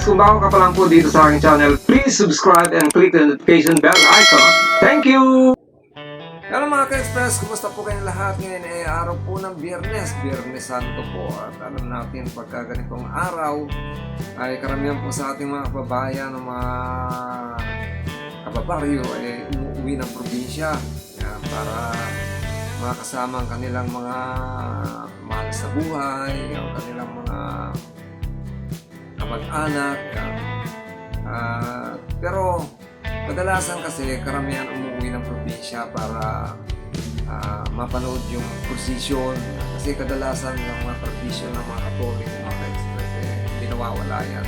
kung bago ka pa lang po dito sa aking channel, please subscribe and click the notification bell icon. Thank you! Hello mga ka-express, kumusta po kayong lahat? Ngayon ay araw po ng Biyernes, Biyernes Santo po. At alam natin pagka ganitong araw ay karamihan po sa ating mga kababayan o mga kababaryo ay umuwi ng probinsya para makasama ang kanilang mga mahal sa buhay, ang kanilang mga kamag-anak. Pero kadalasan kasi karamihan umuwi ng probinsya para mapanood yung prosesyon. Kasi kadalasan ng mga tradisyon ng mga Katolik, mga ka-express, hindi nawawala yan.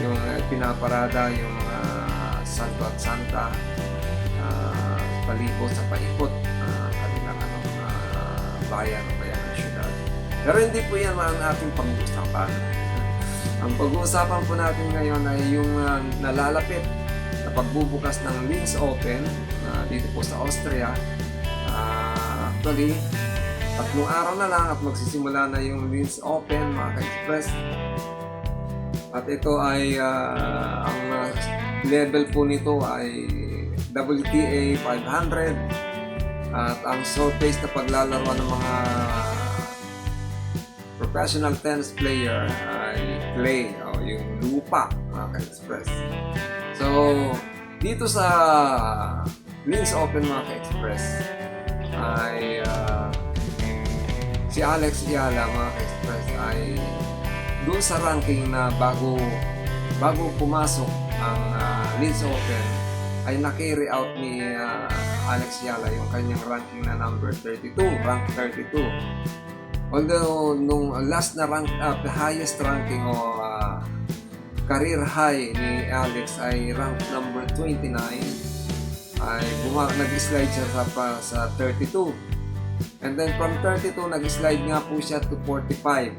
Yung pinaparada yung mga santo at santa palibot sa paikot kanilang bayan o kaya ng syudad. Pero hindi po yan ang ating pag-uusapan. Ang pag-uusapan po natin ngayon ay yung nalalapit na pagbubukas ng Linz Open dito po sa Austria. Actually, 3 araw na lang at magsisimula na yung Linz Open, mga ka-express. At ito ay ang level po nito ay WTA 500 at ang surface na paglalaro ng mga professional tennis player ay clay o yung lupa, mga ka-express. So, dito sa Linz Open, mga ka-express, ay si Alex Ayala, mga ka-express, ay doon sa ranking na bago pumasok ang Linz Open ay na-carry out ni Alex Ayala yung kanyang ranking na number 32, rank 32. Although nung last na rank, the highest ranking o career high ni Alex ay rank number 29, ay nag-slide siya sa 32. And then from 32, nag-slide nga po siya to 45.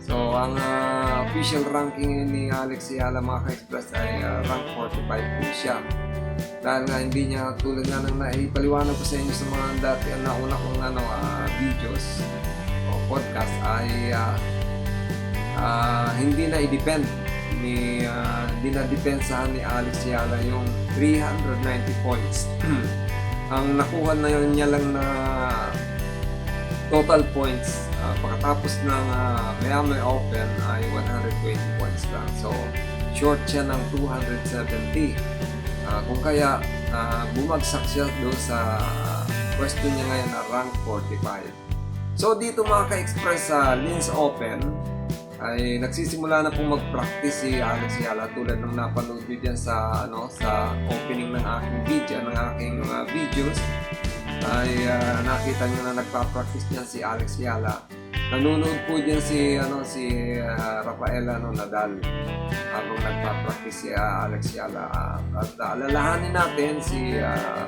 So ang official ranking ni Alex Ayala, mga ka-express, ay rank 45 po siya. Dahil nga hindi niya tulad nga ng naipaliwanag ko sa inyo sa mga dati nauna kong videos o podcast ay hindi na i-depend hindi na depensahan ni Alex Ayala yung 390 points. Ang nakuha na yun niya lang na total points pagkatapos ng Miami Open ay 120 points lang. So short siya ng 270. Kung kaya bumagsak siya doon sa pwesto niya ngayon na rank 45. So dito, mga ka-express, sa Linz Open ay nagsisimula na pong mag-practice si Alex Ayala tulad ng napanood nyo dyan sa opening ng aking video, ng aking videos ay nakita nyo na nagpa-practice niyan si Alex Ayala. Nanonood po dyan si Rafael Nadal habang nagpa-practice si Alex Ayala. At alalahanin natin si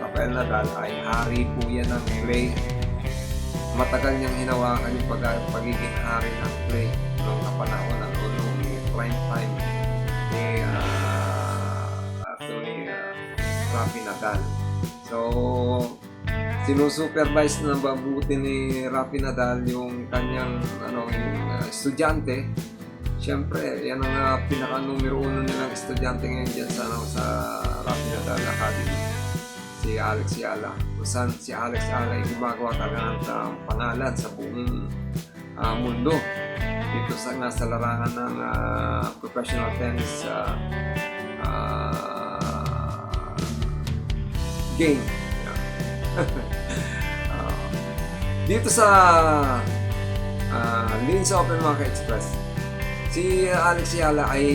Rafael Nadal ay hari po yan ng clay. Matagal niyang hinawakan yung pagiging hari ng clay noong napanahon ng prime time ni Rafi Nadal. So sinusupervise na mabuti ni Rafi Nadal yung kanyang yung estudyante. Siyempre, yan ang pinaka-numero 1 nilang estudyante ngayon dyan sa Rafi Nadal Academy, si Alex Ayala. Kung saan si Alex Ayala ay gumagawa talaga ng pangalan sa buong mundo dito sa larangan ng professional tennis game. Dito sa Linz Open, mga ka-express, si Alex Ayala ay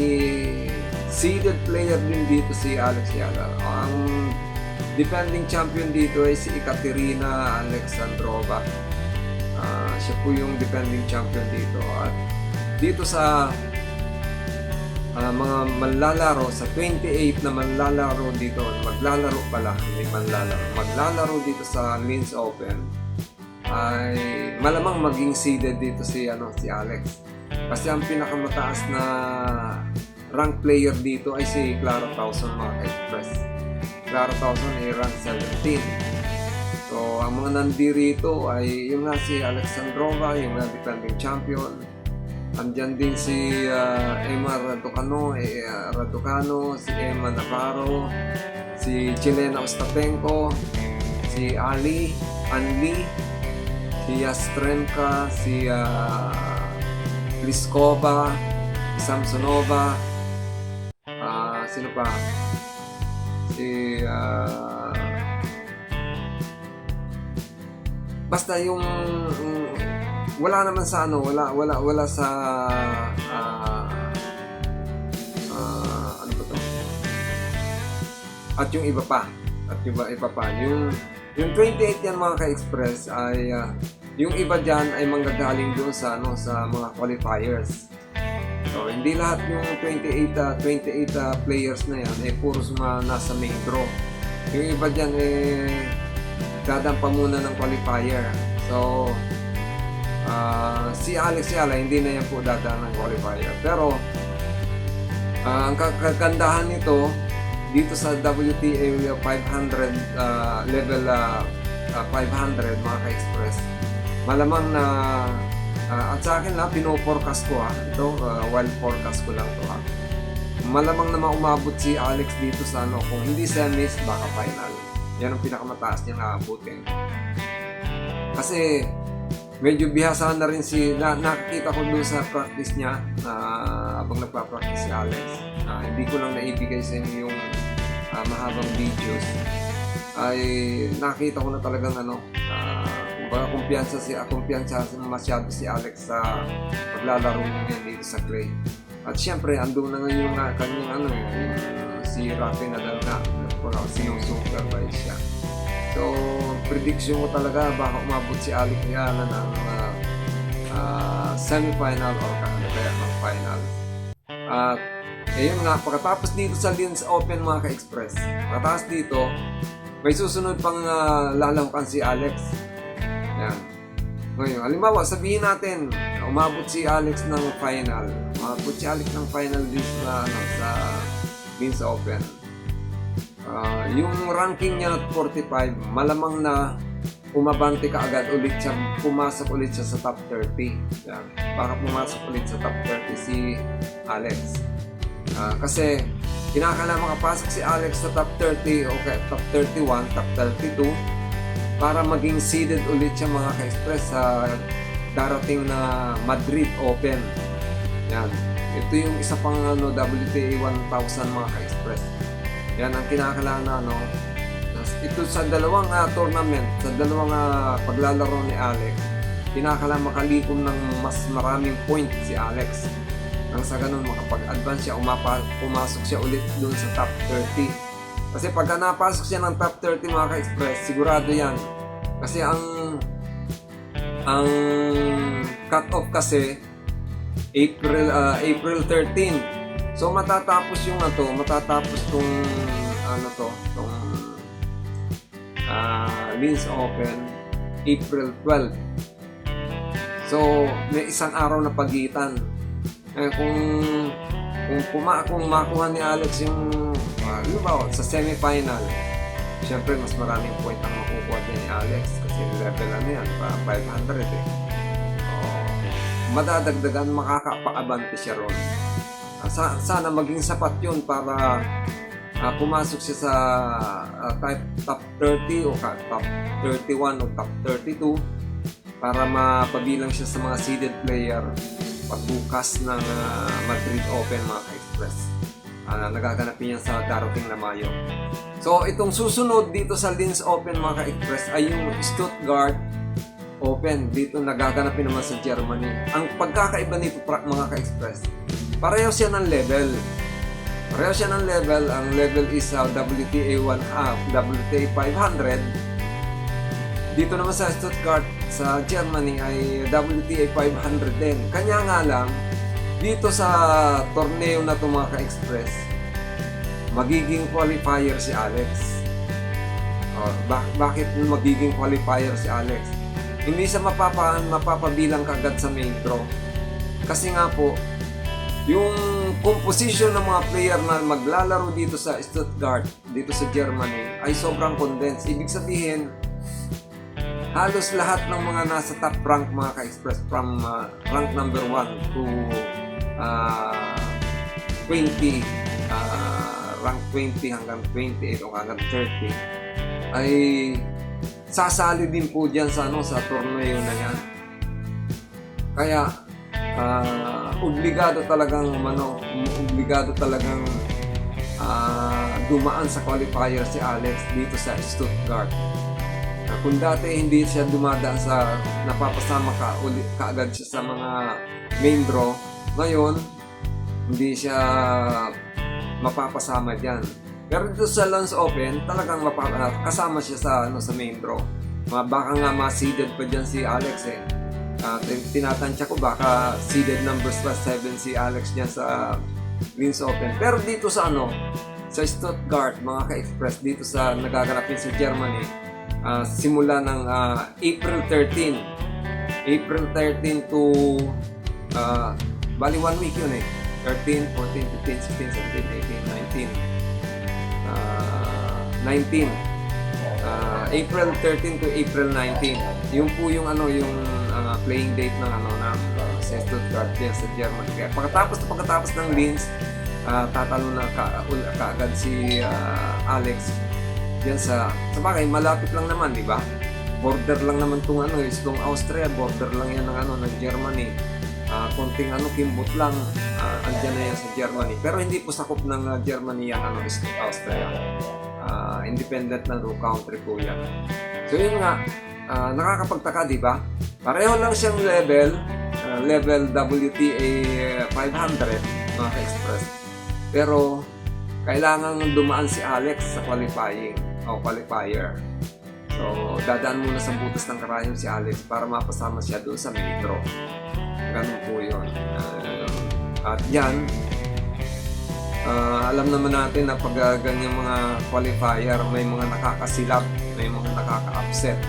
seeded player din dito. Si Alex Ayala, ang defending champion dito ay si Ekaterina Alexandrova. Siya po yung defending champion dito. At dito sa mga manlalaro, sa 28 na manlalaro dito, maglalaro dito sa Linz Open, ay malamang maging seeded dito si Alex. Kasi ang pinakamataas na rank player dito ay si Clara Tauson, mga ka-express. Clara Tauson ay rank 17. So ang mga nandirito ay yung nga si Alexandrova, yung defending champion, Andyan din si Emma Raducano, si Emma Navarro, si Jelena Ostapenko, si Anli, si Yastremka, si Pliskova, si Samsonova, sino pa? Si basta yung wala naman sa ano, wala sa ano ba to? At yung iba pa. Yung 28 yan mga ka-express ay yung iba diyan ay manggagaling doon sa ano, sa mga qualifiers. So hindi lahat yung 28 players na yan eh puros nasa main draw. Yung iba diyan eh dadampa muna ng qualifier. So si Alex Yala hindi na yan po dadaan ng qualifier. Pero ang kagandahan nito dito sa WTA 500 level 500 mga ka-express, malamang na at sa akin lang pino-forecast ko ito wild forecast ko lang to malamang na maumabot si Alex dito sa ano, kung hindi semis baka final. Yan ang pinakamataas niyang aabutin. Kasi medyo bihasahan na rin nakikita ko doon sa practice niya habang nagpa-practice si Alex. Hindi ko lang naibigay sa inyo yung mahabang videos. Ay nakita ko na talagang ano, kumpiyansa masyado si Alex sa paglalaro niya dito sa clay. At syempre, andun na ngayon yung kanyang ano, yung si Rafael Nadal na sinusupervise siya. So, prediction ko talaga baka umabot si Alex Yala ng semi-final or kaya ng final. At ayun nga, pagkatapos dito sa Linz Open mga ka-express, pagkatapos dito, may susunod pang lalahukan si Alex. Yan. Ngayon, halimbawa, sabihin natin, umabot si Alex ng final. Umabot si Alex ng final dito sa Linz Open. Yung ranking niya at 45, malamang na umabante ka agad ulit siya, pumasok ulit siya sa top 30. Yan. Baka pumasok ulit sa top 30 si Alex. Kasi kinakailangan makapasok si Alex sa top 30 o top 31, top 32 para maging seeded ulit siya mga ka-express sa darating na Madrid Open. Yan. Ito yung isa pang ano, WTA 1000 mga ka-express. Yan ang kinakailangan na ano. Ito sa dalawang tournament, sa dalawang paglalaro ni Alex, kinakailangan makalikom ng mas maraming point si Alex. Nang sa ganun makapag-advance siya, pumasok siya ulit dun sa top 30. Kasi pagka napasok siya ng top 30 mga ka-express, sigurado yan. Kasi ang cut-off kasi April 13. So matatapos yung matatapos tong Linz Open April 12. So may isang araw na pagitan. Kung makuha ni Alex yung sa semi-final, syempre mas maraming point ang makukuha din ni Alex kasi level ano yan, 500 eh. Madadagdagan, makakapaabante siya ron. Sana maging sapat yun para pumasok siya sa top 30 o top 31 o top 32 para mapabilang siya sa mga seeded player pagbukas ng Madrid Open mga ka-express. Nagaganapin yan sa darating na Mayo. So itong susunod dito sa Linz Open mga ka-express ay yung Stuttgart Open. Dito nagaganapin naman sa Germany. Ang pagkakaiba nito mga ka-express, pareho siya ng level. Ang level is WTA 500. Dito naman sa Stuttgart sa Germany ay WTA 500 din. Kanya nga lang dito sa torneo na ito mga ka-express, magiging qualifier si Alex. Bakit magiging qualifier si Alex? Hindi siya mapapabilang kagad sa main draw. Kasi nga po, yung composition ng mga player na maglalaro dito sa Stuttgart, dito sa Germany, ay sobrang condensed. Ibig sabihin, halos lahat ng mga nasa top rank mga ka-express from rank number 1 to 20, rank 20 hanggang 28 o hanggang 30 ay sasali din po dyan sa, sa torneo na yan. Kaya obligado talagang dumaan sa qualifier si Alex dito sa Stuttgart. Kung dati hindi siya dumadaan sa napapasama kaagad siya sa mga main draw, ngayon hindi siya mapapasama diyan. Pero dito sa Lens Open, talagang kasama siya sa main draw. Baka nga ma-seeded pa diyan si Alex eh. Tinatansya ko baka seeded number 7 si Alex diyan sa Lens Open. Pero dito sa sa Stuttgart, mga ka-express, dito sa nagaganap sa Germany, simula ng April 13 to bali 1 week yun eh. 13, 14, 15, 16, 17, 18, 19. April 13 to April 19. Yung po yung playing date ng sa Stuttgart yan sa Germany. Kaya pagkatapos ng Linz, tatalo na kaagad si Alex diyan sa bagay, malapit lang naman, di ba? Border lang naman itong Austria, border lang yan ng Germany. Konting kimbot lang, andyan na yan sa Germany. Pero hindi po sakop ng Germany yan, Austria. Independent na country po yan. So yun nga, nakakapagtaka, di ba? Pareho lang siyang level WTA 500, mga ka-express. Pero kailangan dumaan si Alex sa qualifier. So, dadaan muna sa butas ng karayom si Alex para mapasama siya doon sa mini draw. Ganun po yun. At yan, alam naman natin na pag ganyang mga qualifier, may mga nakakasilap, may mga nakaka-upset.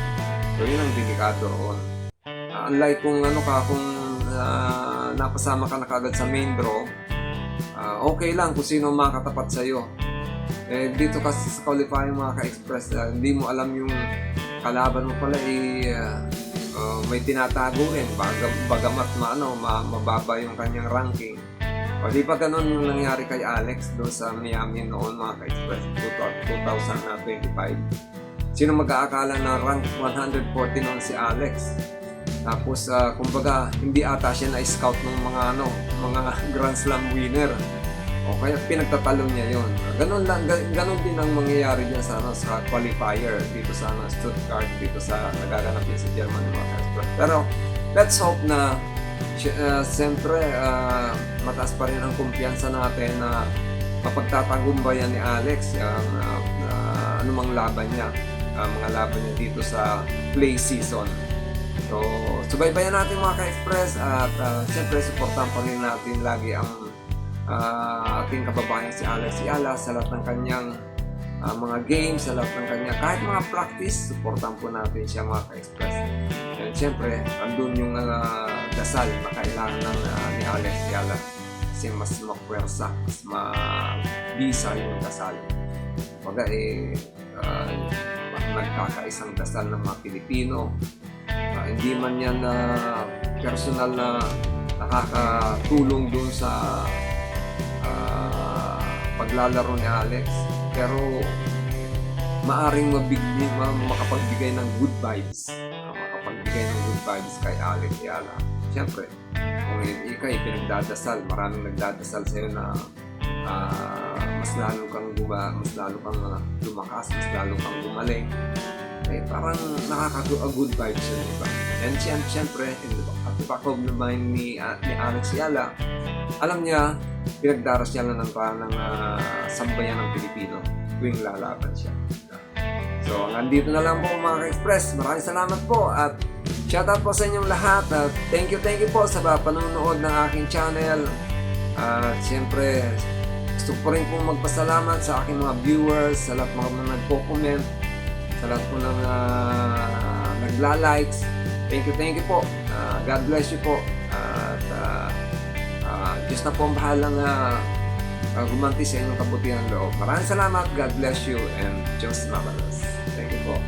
So, yun ang delikado roon. Unlike kung kung napasama ka na kagad sa main draw, okay lang kung sino makatapat sa'yo. Dito kasi sa qualifying mga ka-express, hindi mo alam yung kalaban mo pala may tinatago rin bagamat mababa yung kanyang ranking. O di ba ganun nangyari kay Alex doon sa Miami noon mga ka-express 2025. Sino mag-aakala na rank 140 noon si Alex? Tapos kumbaga hindi ata siya na-scout ng mga Grand Slam winner. O kaya pinagtatalo niya yon. Ganun din ang mangyayari diyan sa qualifier dito sa Stuttgart, dito sa nagaganap din sa Germany mga ka-express. Pero let's hope na siyempre mataas pa rin ang kumpiyansa natin na mapagtatagumpayan ni Alex ang anumang laban niya, mga laban niya dito sa play season. So, subaybayan natin mga ka-express at siyempre supportan pa rin natin lagi ang ating kababayan si Alex Ayala sa lahat ng kanyang mga games, sa lahat ng kanyang kahit mga practice, supportan po natin siya mga ka-express. And siyempre, andun yung dasal na kailangan ni Alex Ayala kasi mas mapwersa, mas mabisa yung dasal. Baga nagkakaisang dasal ng mga Pilipino. Hindi man yan personal na nakakatulong doon sa paglalaro ni Alex, pero maaring makapagbigay ng good vibes, kay Alex Ayala. Siyempre, kung ikay pinagdadasal, maraming nagdadasal sa'yo na mas lalo kang lumakas, mas lalo kang gumaling, parang nakaka-good vibes yun, diba? And siyempre, at the back of the mind ni Alex Ayala, alam niya, pinagdaras niya lang ng sambayan ng Pilipino tuwing lalaban siya. So, nandito na lang po mga ka-express. Maraming salamat po at shoutout po sa inyong lahat. Thank you po sa panonood ng aking channel. Siyempre, gusto ko rin po magpasalamat sa aking mga viewers, sa lahat mga nagpo-comment, sa lahat po ng nagla-likes. Thank you po. God bless you po. Diyos na po ang bahalang gumanti sa inyong kabutihan loob. Maraming salamat. God bless you and Diyos mabalas. Thank you po.